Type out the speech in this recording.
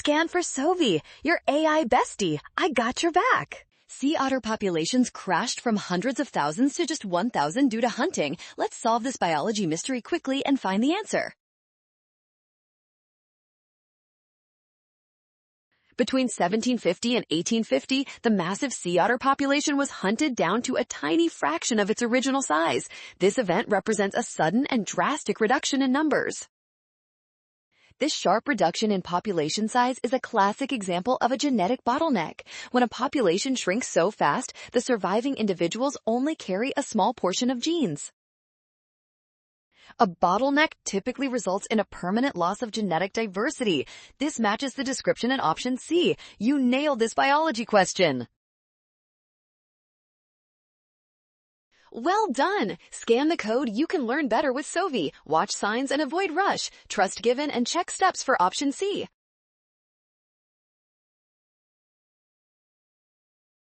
Scan for Sovi, your AI bestie. I got your back. Sea otter populations crashed from hundreds of thousands to just 1,000 due to hunting. Let's solve this biology mystery quickly and find the answer. Between 1750 and 1850, the massive sea otter population was hunted down to a tiny fraction of its original size. This event represents a sudden and drastic reduction in numbers. This sharp reduction in population size is a classic example of a genetic bottleneck. When a population shrinks so fast, the surviving individuals only carry a small portion of genes. A bottleneck typically results in a permanent loss of genetic diversity. This matches the description in option C. You nailed this biology question. Well done! Scan the code. You can learn better with Sovi. Watch signs and avoid rush. Trust given and check steps for option C.